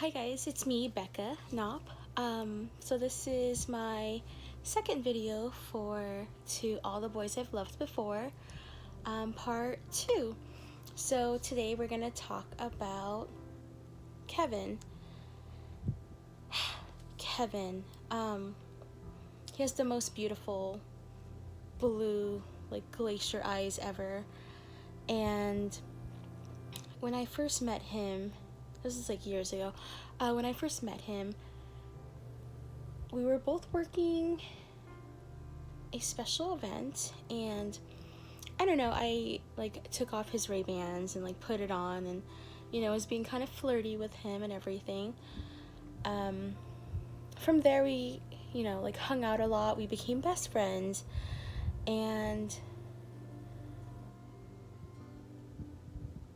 Hi guys, it's me, Becca Knopp. So this is my second video for To All the Boys I've Loved Before, part 2. So today we're going to talk about Kevin. Kevin, he has the most beautiful blue, like glacier eyes ever. And when I first met him, this is like years ago, when I first met him, we were both working a special event, and I don't know, I like took off his Ray-Bans and like put it on, and was being kind of flirty with him and everything. From there we like hung out a lot. We became best friends, and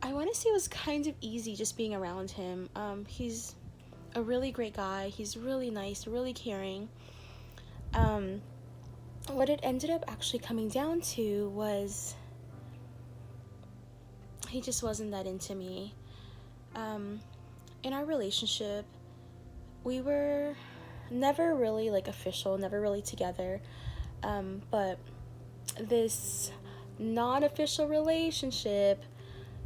I want to say it was kind of easy just being around him. He's a really great guy. He's really nice, really caring. What it ended up actually coming down to was he just wasn't that into me. In our relationship, we were never really like official, never really together. But this non-official relationship,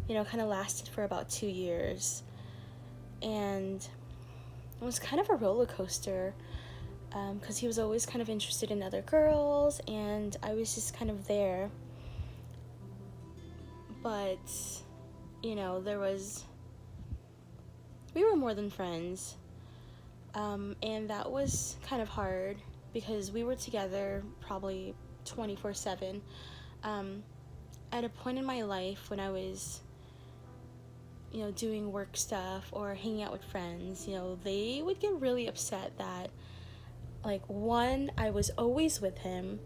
kind of lasted for about 2 years. And it was kind of a roller coaster, because he was always kind of interested in other girls, and I was just kind of there. But, we were more than friends, and that was kind of hard because we were together probably 24/7. At a point in my life when I was doing work stuff or hanging out with friends, they would get really upset that, like, one, I was always with him,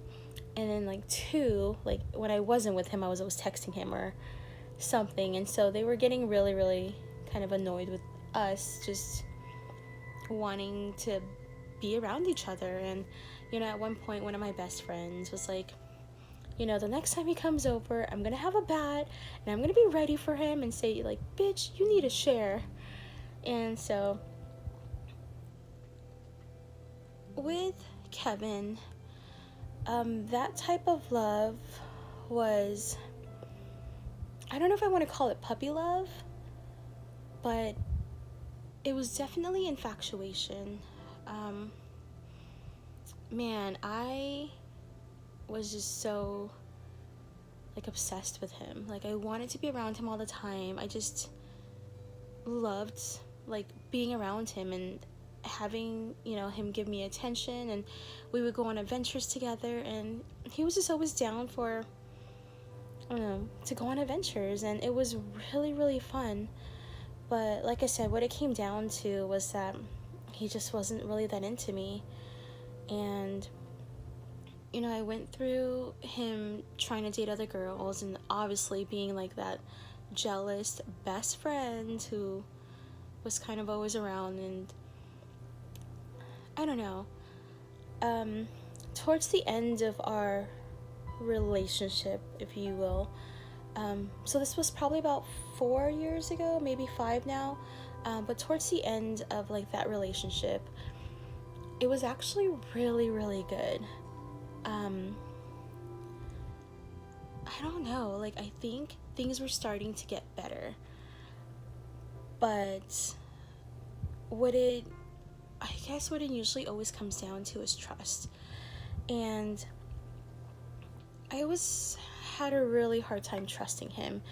and then, like, two, like, when I wasn't with him, I was always texting him or something, and so they were getting really, really kind of annoyed with us just wanting to be around each other. And, at one point, one of my best friends was like, the next time he comes over, I'm gonna have a bat, and I'm gonna be ready for him and say, like, bitch, you need to share. And so, with Kevin, that type of love was, I don't know if I want to call it puppy love, but it was definitely infatuation. Man, I was just so like obsessed with him. Like, I wanted to be around him all the time. I just loved like being around him and having him give me attention, and we would go on adventures together, and he was just always down for to go on adventures, and it was really, really fun. But like I said, what it came down to was that he just wasn't really that into me. And I went through him trying to date other girls, and obviously being like that jealous best friend who was kind of always around. And I don't know, towards the end of our relationship, if you will, so this was probably about 4 years ago, maybe 5 now, but towards the end of like that relationship, it was actually really, really good. I don't know, like, I think things were starting to get better, but I guess what it usually always comes down to is trust. And I always had a really hard time trusting him.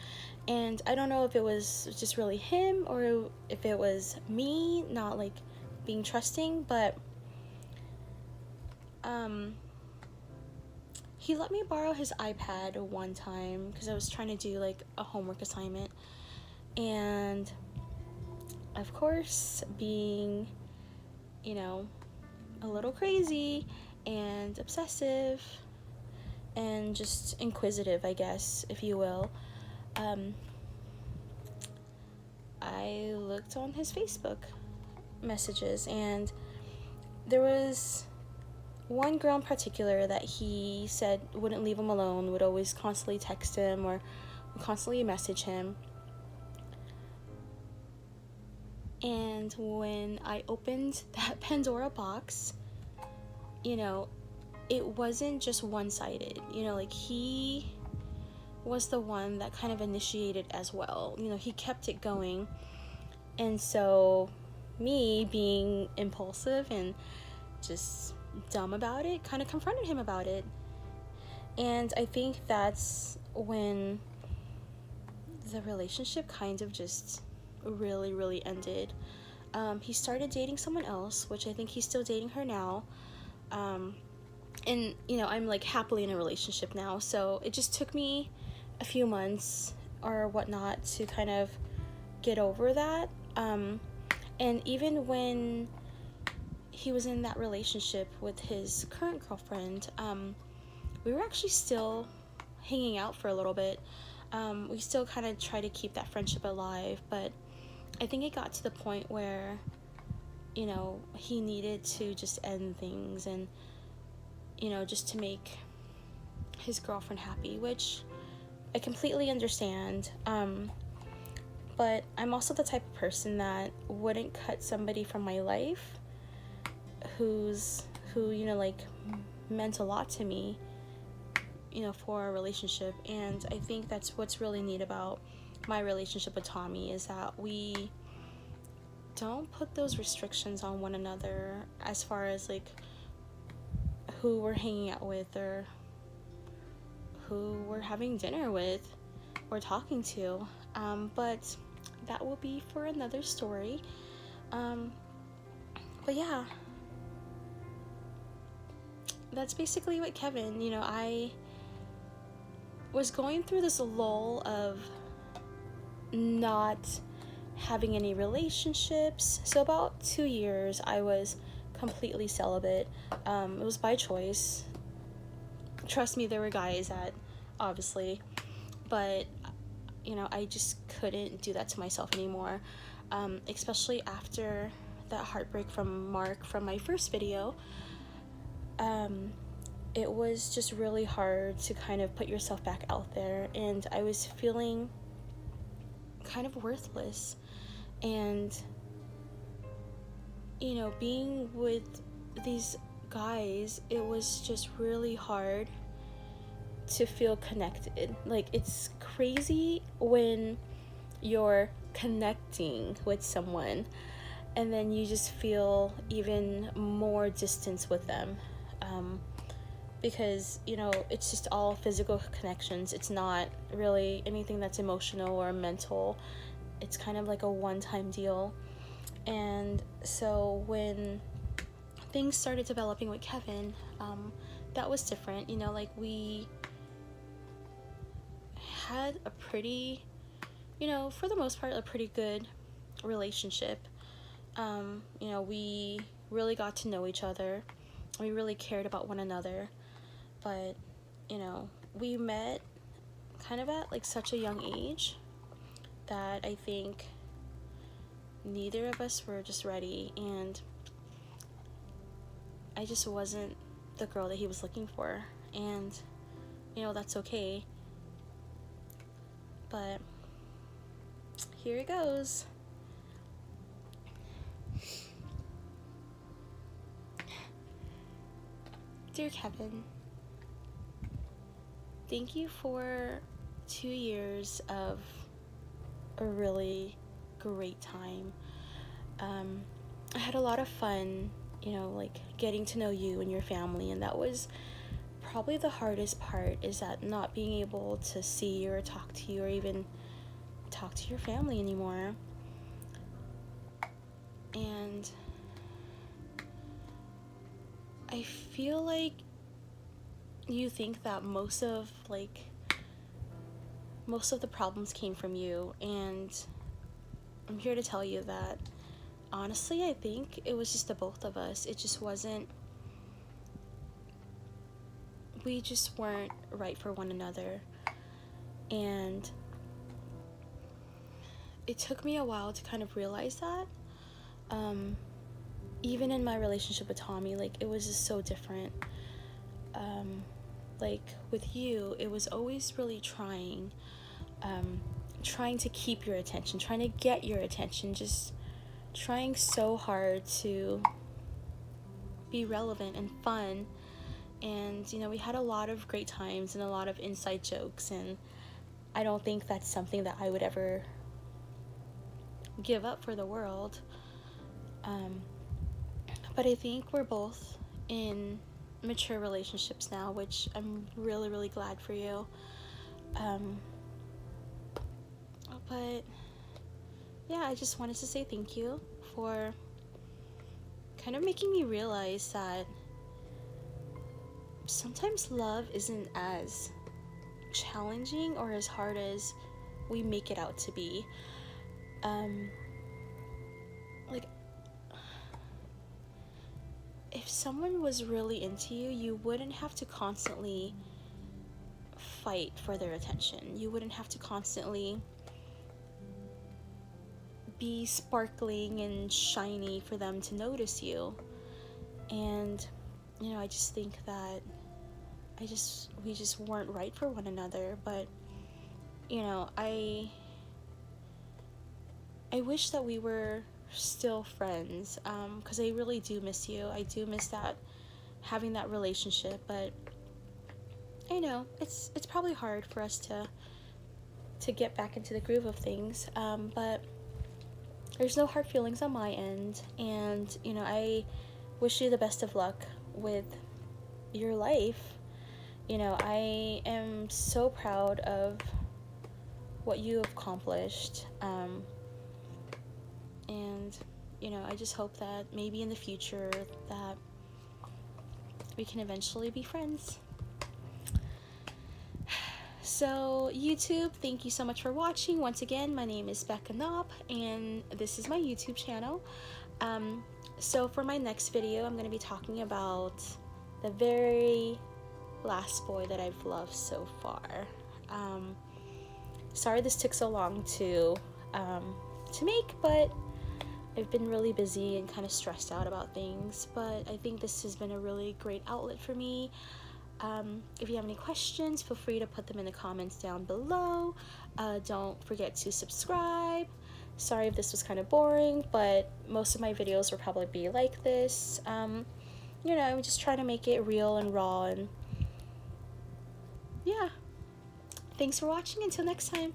And I don't know if it was just really him or if it was me not like being trusting, but he let me borrow his iPad one time because I was trying to do like a homework assignment. And of course, being a little crazy and obsessive and just inquisitive, I guess, if you will, I looked on his Facebook messages, and there was one girl in particular that he said wouldn't leave him alone, would always constantly text him or would constantly message him. And when I opened that Pandora box, you know, it wasn't just one-sided. You know, like, he was the one that kind of initiated as well. You know, he kept it going. And so me, being impulsive and just dumb about it, kind of confronted him about it. And I think that's when the relationship kind of just really, really ended. He started dating someone else, which I think he's still dating her now. And, you know, I'm like happily in a relationship now. So it just took me a few months or whatnot to kind of get over that. And even when he was in that relationship with his current girlfriend, we were actually still hanging out for a little bit. We still kind of try to keep that friendship alive, but I think it got to the point where, you know, he needed to just end things and, you know, just to make his girlfriend happy, which I completely understand. But I'm also the type of person that wouldn't cut somebody from my life who, you know, like, meant a lot to me, you know, for a relationship. And I think that's what's really neat about my relationship with Tommy, is that we don't put those restrictions on one another as far as, like, who we're hanging out with or who we're having dinner with or talking to. But that will be for another story. But yeah, that's basically what Kevin, you know, I was going through this lull of not having any relationships. So about 2 years I was completely celibate. It was by choice. Trust me, there were guys that obviously, but you know, I just couldn't do that to myself anymore. Especially after that heartbreak from Marc from my first video. It was just really hard to kind of put yourself back out there, and I was feeling kind of worthless. And, you know, being with these guys, it was just really hard to feel connected. Like, it's crazy when you're connecting with someone and then you just feel even more distance with them, because, you know, it's just all physical connections. It's not really anything that's emotional or mental. It's kind of like a one-time deal. And so when things started developing with Kevin, that was different. You know, like, we had a pretty, you know, for the most part, a pretty good relationship. You know, we really got to know each other. We really cared about one another. But, you know, we met kind of at, like, such a young age that I think neither of us were just ready, and I just wasn't the girl that he was looking for. And, you know, that's okay. But here it goes. Dear Kevin, thank you for 2 years of a really great time. I had a lot of fun, you know, like, getting to know you and your family, and that was probably the hardest part, is that not being able to see or talk to you or even talk to your family anymore. And I feel like you think that most of the problems came from you, and I'm here to tell you that honestly, I think it was just the both of us. It just wasn't, we just weren't right for one another. And it took me a while to kind of realize that. Even in my relationship with Tommy, like, it was just so different. Like, with you, it was always really trying to keep your attention, trying to get your attention, just trying so hard to be relevant and fun. And, you know, we had a lot of great times and a lot of inside jokes, and I don't think that's something that I would ever give up for the world. But I think we're both in mature relationships now, which I'm really, really glad for you. But yeah, I just wanted to say thank you for kind of making me realize that sometimes love isn't as challenging or as hard as we make it out to be. Like, if someone was really into you, you wouldn't have to constantly fight for their attention. You wouldn't have to constantly be sparkling and shiny for them to notice you. And, you know, I just think that we just weren't right for one another. But, you know, I wish that we were still friends, because I really do miss you. I do miss that, having that relationship. But I know it's probably hard for us to get back into the groove of things, but there's no hard feelings on my end. And, you know, I wish you the best of luck with your life. You know, I am so proud of what you have accomplished, and, you know, I just hope that maybe in the future that we can eventually be friends. So, YouTube, thank you so much for watching. Once again, my name is Becca Knopp, and this is my YouTube channel. So for my next video, I'm going to be talking about the very last boy that I've loved so far. Sorry this took so long to make, but I've been really busy and kind of stressed out about things. But I think this has been a really great outlet for me. If you have any questions, feel free to put them in the comments down below. Don't forget to subscribe. Sorry if this was kind of boring, but most of my videos will probably be like this. You know, I'm just trying to make it real and raw, and yeah. Thanks for watching. Until next time.